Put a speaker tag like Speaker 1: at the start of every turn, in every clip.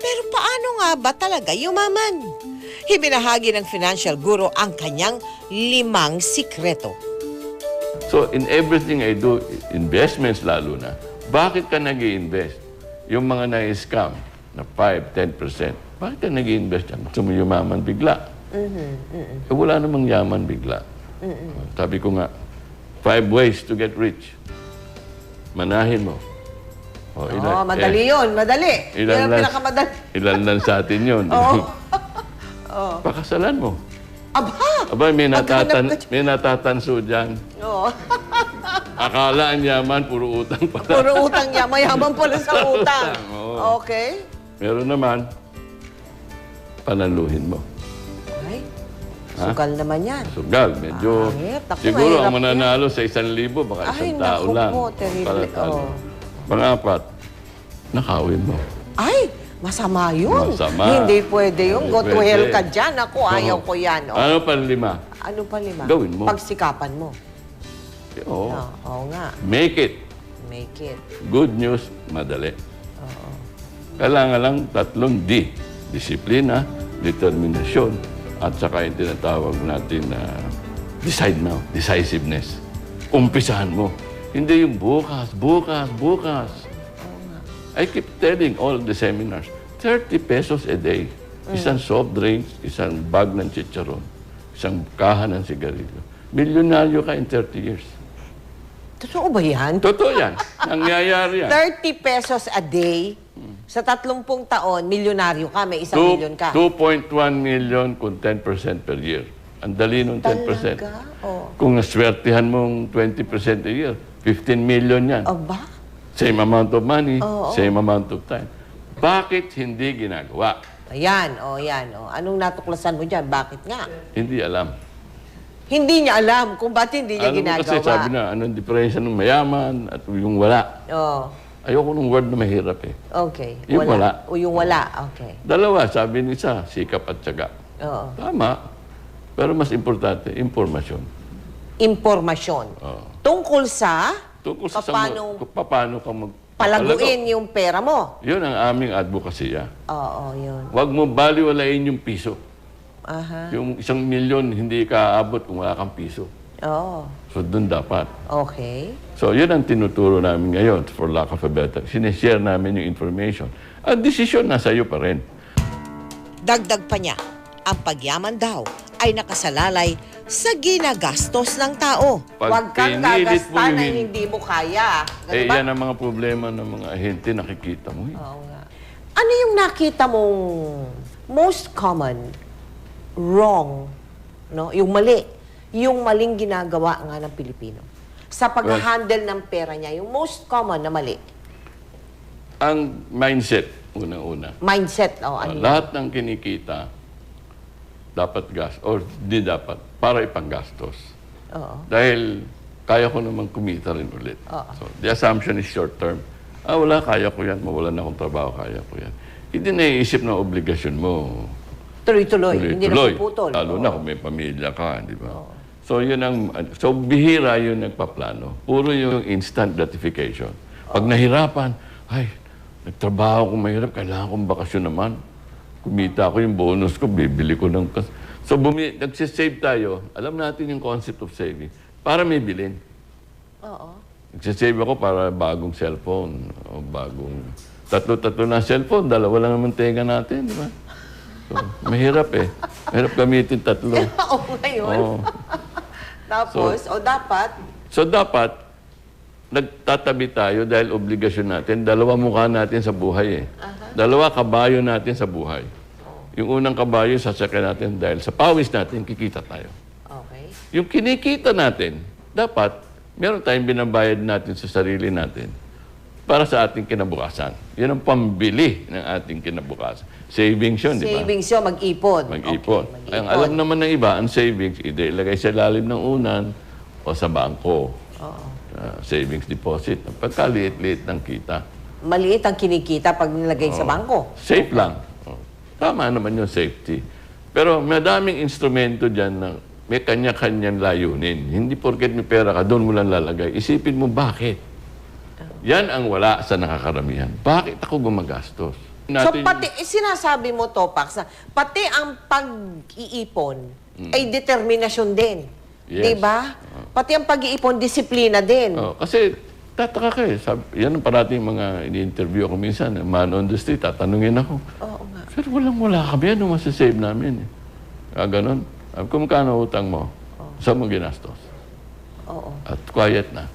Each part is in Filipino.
Speaker 1: Pero paano nga ba talaga yumaman? Ibinahagi ng financial guru ang kanyang 5 sikreto.
Speaker 2: So, in everything I do, investments lalo na, bakit ka nag-i-invest? Yung mga na-scam na 5-10%, bakit ka nag-i-invest yan? Gusto mo yumaman bigla? Eh, wala namang yaman bigla. Sabi ko nga, 5 ways to get rich. Manahin mo.
Speaker 1: Madali yun. Madali. Yun ang pinakamadali.
Speaker 2: Ilan lang sa atin yun. Pakasalan mo.
Speaker 1: Aba,
Speaker 2: may natatanso dyan.
Speaker 1: Oo.
Speaker 2: Akala ang yaman, puro utang pala.
Speaker 1: Puro utang niya. Mayaman pala sa utang.
Speaker 2: Oo.
Speaker 1: Okay.
Speaker 2: Meron naman, panaluhin mo.
Speaker 1: Ay, sugal naman yan.
Speaker 2: Sugal, medyo...
Speaker 1: Naku,
Speaker 2: siguro ang
Speaker 1: mahirap
Speaker 2: mananalo sa 1,000, baka isang tao
Speaker 1: naku
Speaker 2: lang.
Speaker 1: po, terrible.
Speaker 2: Pang-apat, nakawin mo.
Speaker 1: Ay, masama yun.
Speaker 2: Masama.
Speaker 1: Hindi pwede yun. Go to
Speaker 2: Pwede.
Speaker 1: hell ka dyan. Ako, ayaw ko yan.
Speaker 2: Ano pa 5?
Speaker 1: Ano pa 5?
Speaker 2: Gawin mo.
Speaker 1: Pagsikapan mo.
Speaker 2: Oo.
Speaker 1: Oo nga.
Speaker 2: Make it.
Speaker 1: Make it.
Speaker 2: Good news, madali. Kailangan lang 3 D. Disiplina, determinasyon, at saka yung tinatawag natin na decide now, decisiveness. Umpisahan mo. Hindi yung bukas. I keep telling all the seminars, 30 pesos a day. Isang soft drinks, isang bag ng chicharon, isang kaha ng sigarilyo. Milyonaryo ka in 30 years.
Speaker 1: Totoo ba yan?
Speaker 2: Totoo yan. Nangyayari yan.
Speaker 1: 30 pesos a day, sa 30 taon, milyonaryo ka, may 1 milyon ka.
Speaker 2: 2.1 million kung 10% per year. Ang dali nung 10%.
Speaker 1: Talaga? Oh.
Speaker 2: Kung naswertihan mong 20% a year, 15 million yan.
Speaker 1: Aba?
Speaker 2: Same amount of money,
Speaker 1: Oo.
Speaker 2: same amount of time. Bakit hindi ginagawa?
Speaker 1: Ayan, yan. Anong natuklasan mo dyan? Bakit nga?
Speaker 2: Hindi alam.
Speaker 1: Hindi niya alam kung ba't hindi niya
Speaker 2: Alam mo
Speaker 1: ginagawa.
Speaker 2: kasi sabi na, anong diferensya ng mayaman at yung wala.
Speaker 1: Oh,
Speaker 2: Ayoko ng word na mahirap eh.
Speaker 1: okay.
Speaker 2: Yung wala.
Speaker 1: O yung wala, okay.
Speaker 2: Dalawa, sabi ni isa, sikap at tiyaga.
Speaker 1: Oo.
Speaker 2: Tama. Pero mas importante, impormasyon.
Speaker 1: Impormasyon.
Speaker 2: Oo.
Speaker 1: Tungkol sa
Speaker 2: Tungkol sa paano ka
Speaker 1: palaguin yung pera mo.
Speaker 2: Yun ang aming advokasya.
Speaker 1: Oo, yun.
Speaker 2: Huwag mo baliwalain yung piso.
Speaker 1: Aha.
Speaker 2: Yung 1 milyon, hindi ka aabot kung wala kang piso.
Speaker 1: Oo.
Speaker 2: So, doon dapat.
Speaker 1: Okay.
Speaker 2: So, yun ang tinuturo namin ngayon, for lack of a better. Sineshare namin yung information. Ang desisyon nasa iyo pa rin.
Speaker 1: Dagdag pa niya, ang pagyaman daw ay nakasalalay sa ginagastos ng tao.
Speaker 2: Pag
Speaker 1: Huwag kang
Speaker 2: pinilit mo
Speaker 1: gagasta na
Speaker 2: yung
Speaker 1: hindi mo kaya. Ganun
Speaker 2: Eh,
Speaker 1: ba?
Speaker 2: yan ang mga problema ng mga ahente, nakikita mo.
Speaker 1: Oo nga. Ano yung nakita mong most common wrong, no? Yung mali. Yung maling ginagawa nga ng Pilipino. Sa pag-handle ng pera niya, yung most common na mali.
Speaker 2: Ang mindset, unang-una.
Speaker 1: Mindset, ano yun?
Speaker 2: Lahat ng kinikita, dapat or di dapat, para ipanggastos.
Speaker 1: Oo.
Speaker 2: Dahil kaya ko naman kumita rin ulit.
Speaker 1: Oo.
Speaker 2: So, the assumption is short term. Wala, kaya ko yan. Mawalan na akong trabaho, kaya ko yan. Hindi naiisip na obligasyon mo.
Speaker 1: Tuloy-tuloy. Hindi na puputol.
Speaker 2: Lalo na kung may pamilya ka, di ba? So, bihira yun nagpaplano. Puro yung instant gratification. Pag nahirapan, ay, nagtrabaho ko mahirap, kailangan kong bakasyon naman. Kumita ko yung bonus ko, bibili ko ng... So, nagsisave tayo. Alam natin yung concept of saving. Para may bilhin.
Speaker 1: Oo.
Speaker 2: Nagsisave ako para bagong cellphone. O bagong... Tatlo na cellphone, 2 lang naman tenga natin, di ba? So, mahirap eh. Mahirap gamitin 3.
Speaker 1: Oo, ngayon.
Speaker 2: Oo.
Speaker 1: Tapos, dapat,
Speaker 2: So, dapat, nagtatabi tayo dahil obligasyon natin. 2 mukha natin sa buhay eh. 2 kabayo natin sa buhay. Yung unang kabayo, sasakyan natin dahil sa pawis natin, kikita tayo.
Speaker 1: okay.
Speaker 2: Yung kinikita natin, dapat, meron tayong binabayad natin sa sarili natin para sa ating kinabukasan. Yan ang pambili ng ating kinabukasan. Savings yun, di ba?
Speaker 1: Savings yun, mag-ipon.
Speaker 2: Mag-ipon.
Speaker 1: Okay,
Speaker 2: Ang alam naman ng iba, ang savings, either ilagay sa lalim ng unan o sa bangko.
Speaker 1: Oo.
Speaker 2: Savings deposit. Pagkaliit-liit ng kita.
Speaker 1: Maliit ang kinikita pag nilagay sa bangko.
Speaker 2: Safe lang. Tama naman yung safety. Pero madaming instrumento dyan na may kanya-kanyang layunin. Hindi porket may pera ka, doon mo lang lalagay. Isipin mo, bakit? Yan ang wala sa nakakaramihan. Bakit ako gumagastos?
Speaker 1: So pati, sinasabi mo to, Pax, na pati ang pag-iipon ay determinasyon din.
Speaker 2: Yes.
Speaker 1: Di ba? Pati ang pag-iipon, disiplina din.
Speaker 2: Kasi tataka ka eh. Yan ang parating mga ini-interview ako minsan. Man on the street, tatanungin ako.
Speaker 1: Oo nga.
Speaker 2: Pero wala kami. Ano masasave namin? Ganon. Kung magkano utang mo, saan mo ginastos?
Speaker 1: Oo.
Speaker 2: At quiet na.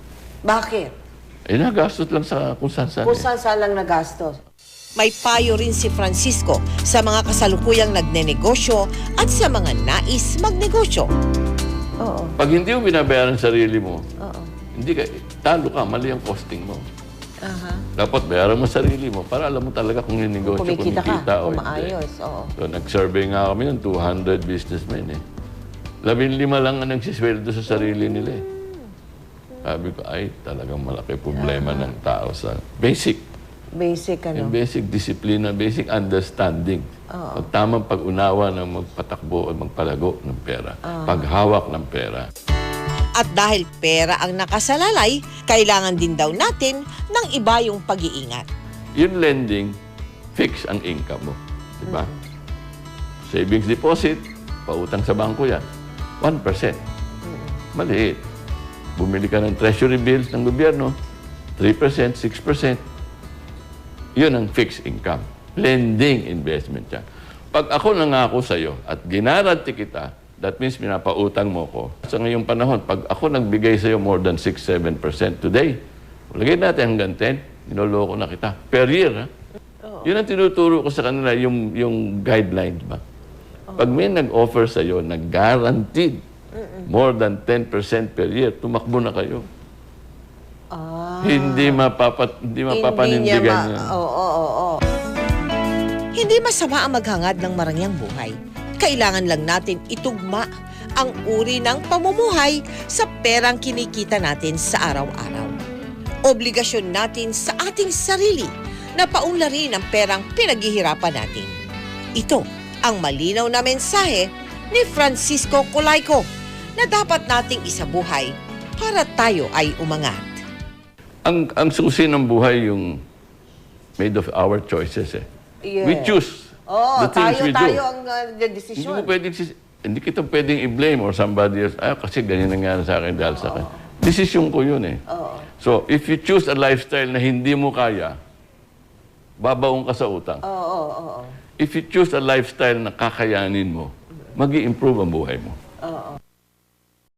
Speaker 1: Bakit?
Speaker 2: Nagastos lang sa kung saan-saan.
Speaker 1: Kung saan lang nagastos.
Speaker 3: May payo rin si Francisco sa mga kasalukuyang nagnenegosyo at sa mga nais magnegosyo.
Speaker 1: Oo.
Speaker 2: Pag hindi mo binabayaran ang sarili mo,
Speaker 1: Oo.
Speaker 2: hindi ka, talo ka, mali ang costing mo.
Speaker 1: Aha.
Speaker 2: Dapat bayaran mo sarili mo para alam mo talaga kung yung negosyo,
Speaker 1: Kumikita ka,
Speaker 2: o
Speaker 1: kung
Speaker 2: hindi.
Speaker 1: maayos. Oo.
Speaker 2: So, nag-survey nga kami ng 200 businessmen eh. 15 lang ang nagsisweldo sa sarili nila eh. Sabi ko, ay, talagang malaki problema ng tao sa basic.
Speaker 1: Basic, ano?
Speaker 2: Yung basic discipline, basic understanding. Pag tamang pag-unawa ng magpatakbo o magpalago ng pera. Paghawak ng pera.
Speaker 3: At dahil pera ang nakasalalay, kailangan din daw natin ng iba yung pag-iingat.
Speaker 2: Yung lending, fix ang income mo. Diba? Savings deposit, pautang sa bangko yan. 1%. Maliit. Bumili ka ng treasury bills ng gobyerno, 3%, 6%. Yun ang fixed income. Lending investment yan. Pag ako nangako sa'yo at ginaranti kita, that means pinapautang mo ko. Sa ngayong panahon, pag ako nagbigay sa'yo more than 6-7% today, lagay natin hanggang 10, niloloko na kita. Per year, ha? Yun ang tinuturo ko sa kanila, yung guidelines ba? Pag may nag-offer sa'yo na guaranteed more than 10% per year, tumakbo na kayo. Hindi mapapanindigan niya.
Speaker 1: Oo.
Speaker 3: Hindi masama ang maghangad ng marangyang buhay. Kailangan lang natin itugma ang uri ng pamumuhay sa perang kinikita natin sa araw-araw. Obligasyon natin sa ating sarili na paunlarin ang perang pinaghihirapan natin. Ito ang malinaw na mensahe ni Francisco Colayco na dapat nating isabuhay para tayo ay umangat.
Speaker 2: Ang susi ng buhay yung made of our choices eh.
Speaker 1: Yes.
Speaker 2: We choose
Speaker 1: Oo,
Speaker 2: the things we do.
Speaker 1: tayo ang
Speaker 2: Hindi
Speaker 1: desisyon.
Speaker 2: mo pwedeng, hindi kita pwedeng i-blame or somebody else. Kasi ganyan nangyari sa akin dahil sa akin. Desisyon ko yun eh. So, if you choose a lifestyle na hindi mo kaya, babaong ka sa utang.
Speaker 1: Oo.
Speaker 2: If you choose a lifestyle na kakayanin mo, mag-i-improve ang buhay mo.